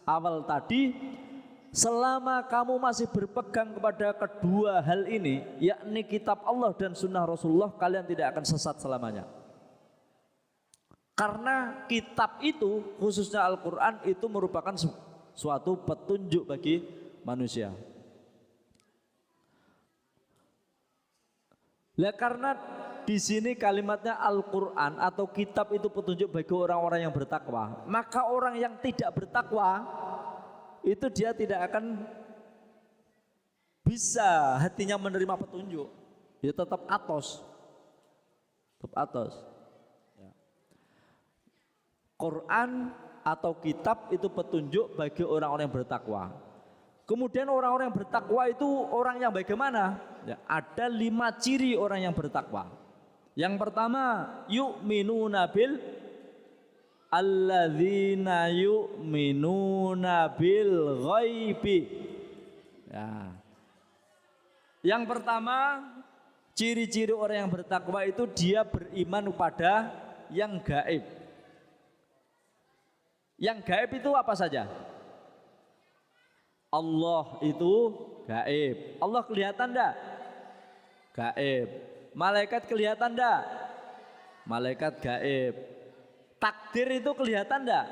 awal tadi, selama kamu masih berpegang kepada kedua hal ini, yakni kitab Allah dan sunnah Rasulullah, kalian tidak akan sesat selamanya. Karena kitab itu, khususnya Al-Quran, itu merupakan suatu petunjuk bagi manusia. Lah karena di sini kalimatnya Al-Quran atau kitab itu petunjuk bagi orang-orang yang bertakwa, maka orang yang tidak bertakwa itu dia tidak akan bisa hatinya menerima petunjuk. Dia tetap atos. Tetap atos. Ya. Quran atau kitab itu petunjuk bagi orang-orang yang bertakwa. Kemudian orang-orang yang bertakwa itu orang yang bagaimana? Ya, ada 5 ciri orang yang bertakwa. Yang pertama, yu'minuna bil alladzina yu'minuna bil ghaibi. Ya. Yang pertama, ciri-ciri orang yang bertakwa itu dia beriman kepada yang gaib. Yang gaib itu apa saja? Allah itu gaib. Allah kelihatan enggak? Gaib. Malaikat kelihatan enggak? Malaikat gaib. Takdir itu kelihatan enggak?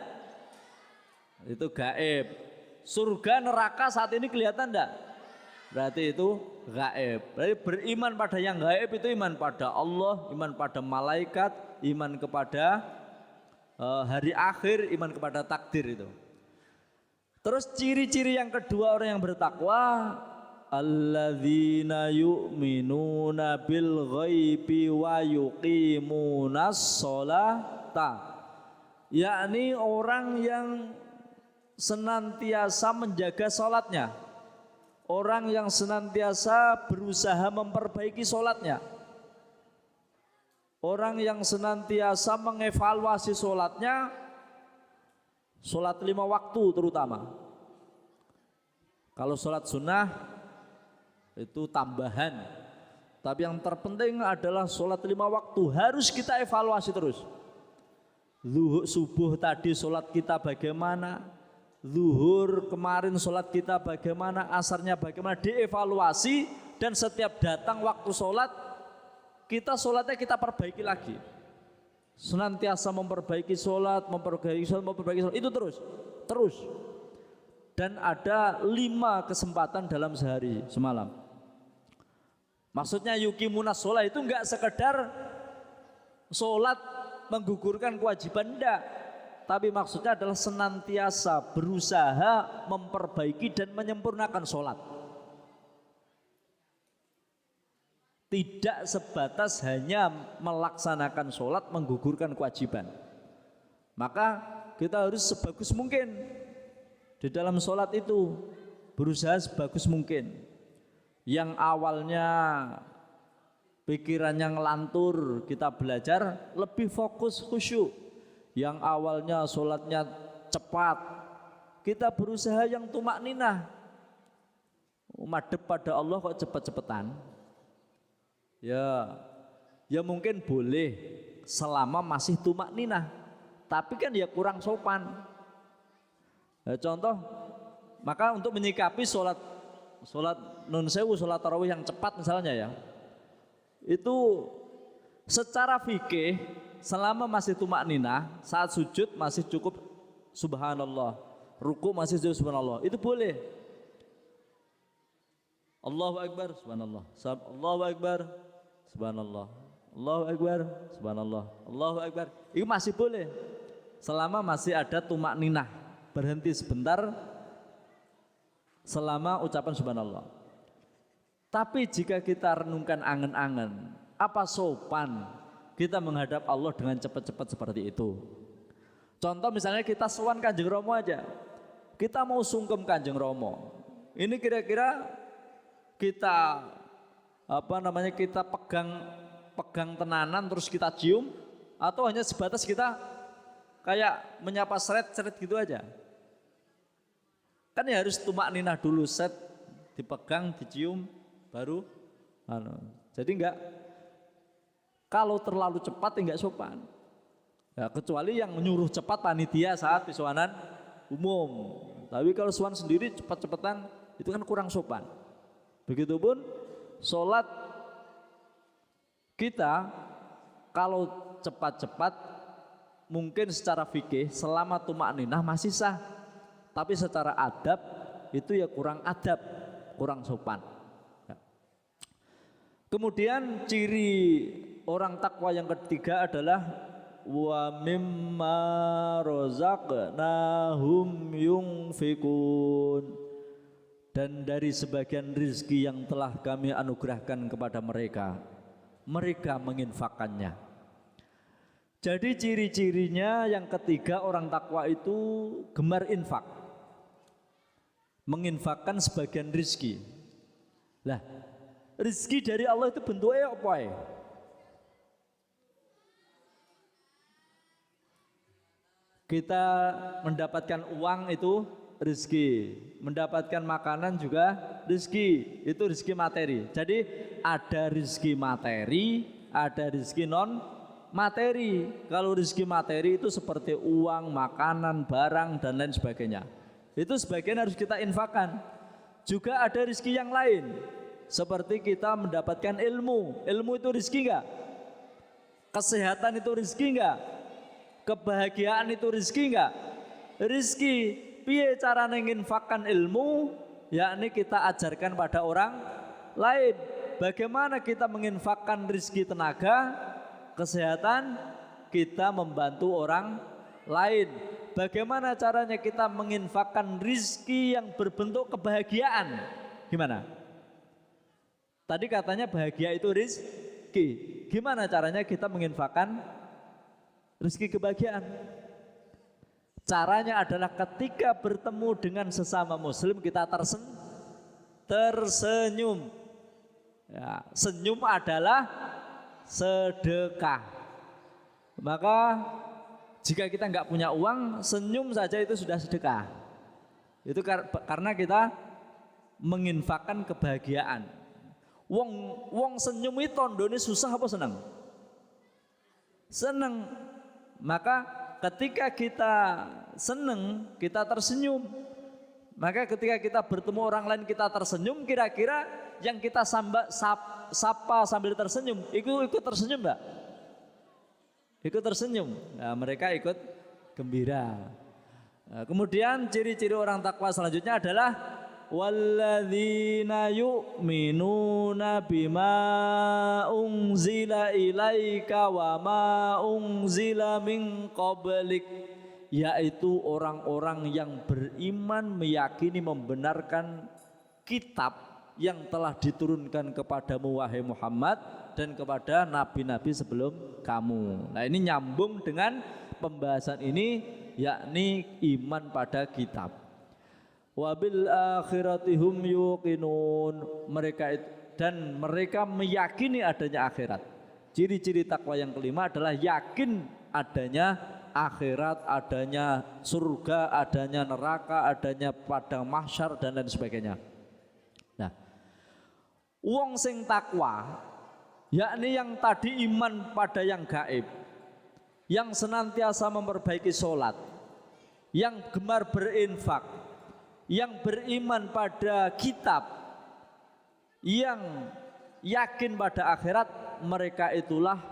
Itu gaib. Surga neraka saat ini kelihatan enggak? Berarti itu gaib. Berarti beriman pada yang gaib itu iman pada Allah, iman pada malaikat, iman kepada hari akhir, iman kepada takdir itu. Terus ciri-ciri yang kedua orang yang bertakwa, alladzina yu'minuna bil ghaibi wa yuqimunas sholata. Yakni orang yang senantiasa menjaga sholatnya, orang yang senantiasa berusaha memperbaiki sholatnya, orang yang senantiasa mengevaluasi sholatnya, sholat 5 waktu terutama. Kalau sholat sunnah itu tambahan, tapi yang terpenting adalah sholat 5 waktu harus kita evaluasi terus. Zuhur subuh tadi sholat kita bagaimana, zuhur kemarin sholat kita bagaimana, asarnya bagaimana, dievaluasi. Dan setiap datang waktu sholat, kita sholatnya kita perbaiki lagi. Senantiasa memperbaiki sholat, memperbaiki sholat, itu terus. Dan ada 5 kesempatan dalam sehari semalam. Maksudnya yuqimunas sholat itu enggak sekedar sholat menggugurkan kewajiban, enggak. Tapi maksudnya adalah senantiasa berusaha memperbaiki dan menyempurnakan sholat. Tidak sebatas hanya melaksanakan sholat, menggugurkan kewajiban. Maka kita harus sebagus mungkin di dalam sholat itu, berusaha sebagus mungkin. Yang awalnya pikirannya ngelantur, kita belajar lebih fokus khusyuk. Yang awalnya sholatnya cepat, kita berusaha yang tumak ninah. Madhep pada Allah kok cepet-cepetan. Ya mungkin boleh selama masih tumak ninah, tapi kan ya kurang sopan. Ya, contoh, maka untuk menyikapi sholat nun sewu, sholat tarawih yang cepat misalnya ya, itu secara fikih selama masih tumak ninah, saat sujud masih cukup subhanallah, ruku masih cukup subhanallah, itu boleh. Allahu Akbar, subhanallah, Allahu Akbar, subhanallah, Allahu Akbar, subhanallah, Allahu Akbar. Itu masih boleh selama masih ada tumak ninah, berhenti sebentar selama ucapan subhanallah. Tapi jika kita renungkan angen-angen, apa sopan kita menghadap Allah dengan cepat-cepat seperti itu? Contoh misalnya kita sowan Kanjeng Rama aja, kita mau sungkem Kanjeng Rama, ini kira-kira kita kita pegang tenanan terus kita cium, atau hanya sebatas kita kayak menyapa seret-seret gitu aja. Kan ya harus tumak ninah dulu, set dipegang, dicium, baru jadi enggak, kalau terlalu cepat enggak sopan. Ya, kecuali yang menyuruh cepat panitia saat pisuanan umum. Tapi kalau suan sendiri cepat-cepatan itu kan kurang sopan. Begitupun sholat kita kalau cepat-cepat mungkin secara fikih selama tumak ninah masih sah. Tapi secara adab itu ya kurang adab, kurang sopan. Ya. Kemudian ciri orang takwa yang ketiga adalah wa mimma razaqnahum yunfikun, dan dari sebagian rizki yang telah kami anugerahkan kepada mereka, mereka menginfakkannya. Jadi ciri-cirinya yang ketiga orang takwa itu gemar infak, menginfakkan sebagian rizki. Lah, rizki dari Allah itu bentuknya apa ya? Kita mendapatkan uang itu rezeki, mendapatkan makanan juga rezeki, itu rezeki materi. Jadi ada rezeki materi, ada rezeki non materi. Kalau rezeki materi itu seperti uang, makanan, barang dan lain sebagainya. Itu sebagian harus kita infakkan. Juga ada rezeki yang lain, seperti kita mendapatkan ilmu. Ilmu itu rezeki enggak? Kesehatan itu rezeki enggak? Kebahagiaan itu rezeki enggak? Rezeki. Piye cara menginfakkan ilmu? Yakni kita ajarkan pada orang lain. Bagaimana kita menginfakkan rezeki tenaga, kesehatan? Kita membantu orang lain. Bagaimana caranya kita menginfakkan rezeki yang berbentuk kebahagiaan? Gimana? Tadi katanya bahagia itu rezeki. Gimana caranya kita menginfakkan rezeki kebahagiaan? Caranya adalah ketika bertemu dengan sesama muslim kita tersenyum. Ya, senyum adalah sedekah. Maka jika kita nggak punya uang, senyum saja itu sudah sedekah. Itu karena kita menginfakkan kebahagiaan. Wong senyum itu tondone susah apa senang? Senang. Maka ketika kita senang, kita tersenyum. Maka ketika kita bertemu orang lain kita tersenyum, kira-kira yang kita sapa sambil tersenyum, ikut tersenyum enggak? Ikut tersenyum. Nah, mereka ikut gembira. Nah, kemudian ciri-ciri orang takwa selanjutnya adalah walladzina yu'minuna bima unzila ilaika wa ma unzila min qablik, yaitu orang-orang yang beriman, meyakini, membenarkan kitab yang telah diturunkan kepadamu wahai Muhammad dan kepada nabi-nabi sebelum kamu. Nah, ini nyambung dengan pembahasan ini, yakni iman pada kitab. Wabil akhiratihum yuqinun, mereka meyakini adanya akhirat. Ciri-ciri takwa yang kelima adalah yakin adanya akhirat, adanya surga, adanya neraka, adanya padang mahsyar dan lain sebagainya. Nah, wong sing takwa yakni yang tadi iman pada yang gaib, yang senantiasa memperbaiki sholat, yang gemar berinfak, yang beriman pada kitab, yang yakin pada akhirat, mereka itulah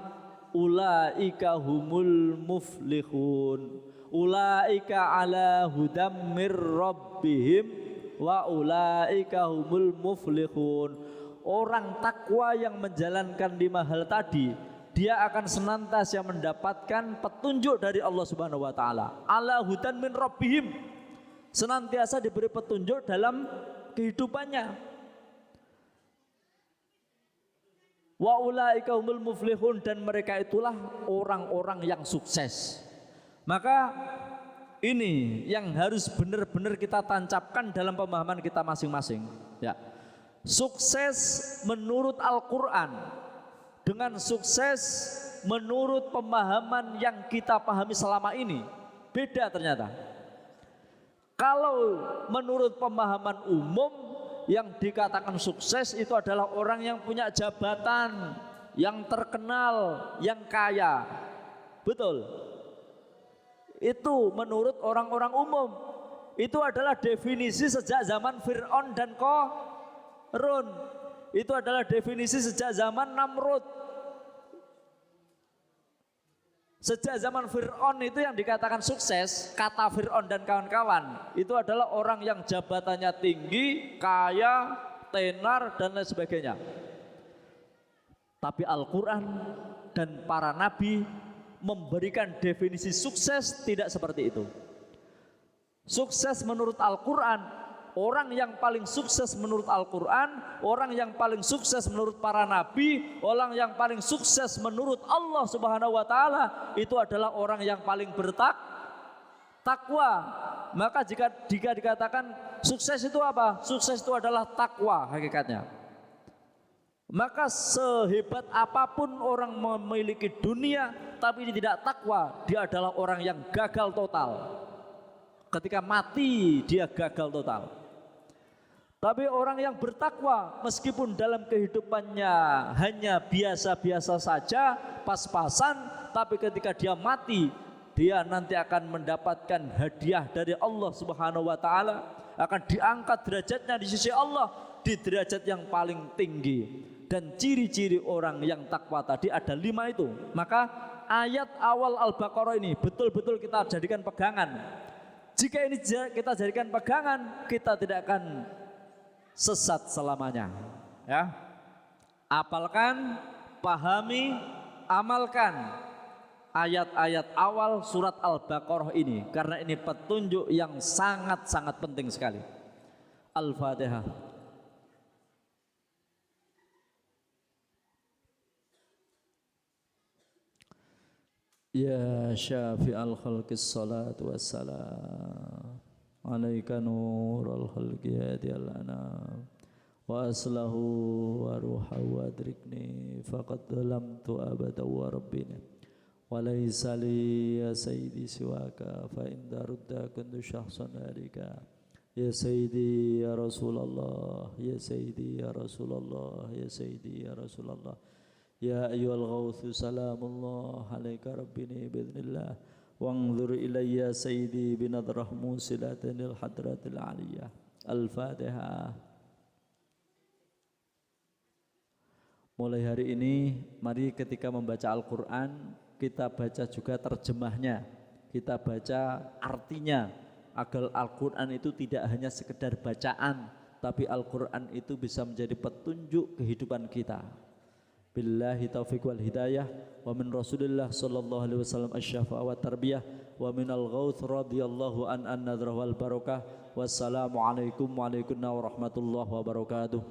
ulaika humul muflihun, ulaika ala hudam mir rabbihim wa ulaika humul muflihun. Orang takwa yang menjalankan 5 hal tadi, dia akan senantiasa mendapatkan petunjuk dari Allah Subhanahu wa taala. Ala hudan min rabbihim, senantiasa diberi petunjuk dalam kehidupannya. Wa ulaika humul muflihun, dan mereka itulah orang-orang yang sukses. Maka ini yang harus benar-benar kita tancapkan dalam pemahaman kita masing-masing. Ya, sukses menurut Al-Quran dengan sukses menurut pemahaman yang kita pahami selama ini beda ternyata. Kalau menurut pemahaman umum yang dikatakan sukses itu adalah orang yang punya jabatan, yang terkenal, yang kaya. Betul. Itu menurut orang-orang umum. Itu adalah definisi sejak zaman Fir'aun dan Qarun. Itu adalah definisi sejak zaman Namrud. Sejak zaman Fir'aun itu yang dikatakan sukses, kata Fir'aun dan kawan-kawan, itu adalah orang yang jabatannya tinggi, kaya, tenar, dan lain sebagainya. Tapi Al-Quran dan para nabi memberikan definisi sukses tidak seperti itu. Sukses menurut Al-Quran, orang yang paling sukses menurut Al-Quran, orang yang paling sukses menurut para nabi, orang yang paling sukses menurut Allah Subhanahu wa Ta'ala, itu adalah orang yang paling bertakwa. Maka jika dikatakan sukses itu apa? Sukses itu adalah takwa hakikatnya. Maka sehebat apapun orang memiliki dunia tapi tidak takwa, dia adalah orang yang gagal total. Ketika mati dia gagal total. Tapi orang yang bertakwa meskipun dalam kehidupannya hanya biasa-biasa saja, pas-pasan, tapi ketika dia mati dia nanti akan mendapatkan hadiah dari Allah Subhanahu wa Ta'ala, akan diangkat derajatnya di sisi Allah di derajat yang paling tinggi. Dan ciri-ciri orang yang takwa tadi ada 5 itu. Maka ayat awal Al-Baqarah ini betul-betul kita jadikan pegangan. Jika ini kita jadikan pegangan, kita tidak akan sesat selamanya. Ya, apalkan, pahami, amalkan ayat-ayat awal surat Al-Baqarah ini, karena ini petunjuk yang sangat-sangat penting sekali. Al-Fatihah. Ya syafi'al khalqis salatu wassalam alaika nurul khalqi hadiyal anam wa aslahu wa ruha wa adrikni faqad lamtu abada wa rabbina wa laysa li ya sayyidi siwaka fa in darudda kuntu syahsan alika ya sayyidi ya Rasulullah ya sayyidi ya Rasulullah ya sayyidi ya Rasulullah ya ayyuhal ghawthu salamullah alaika rabbini bi'idhnillah wanzur ilayya sayyidi binadrah musilatanil hadratil aliyah. Al-Fatihah. Mulai hari ini mari ketika membaca Al-Quran kita baca juga terjemahnya, kita baca artinya, agar Al-Quran itu tidak hanya sekedar bacaan, tapi Al-Quran itu bisa menjadi petunjuk kehidupan kita. Billahi taufiq wal hidayah wa min Rasulillah sallallahu alaihi wasallam asy-syafa'a wa tarbiyah wa minal ghauth radhiyallahu an nadrah wal barakah. Wassalamu alaikum warahmatullahi wabarakatuh.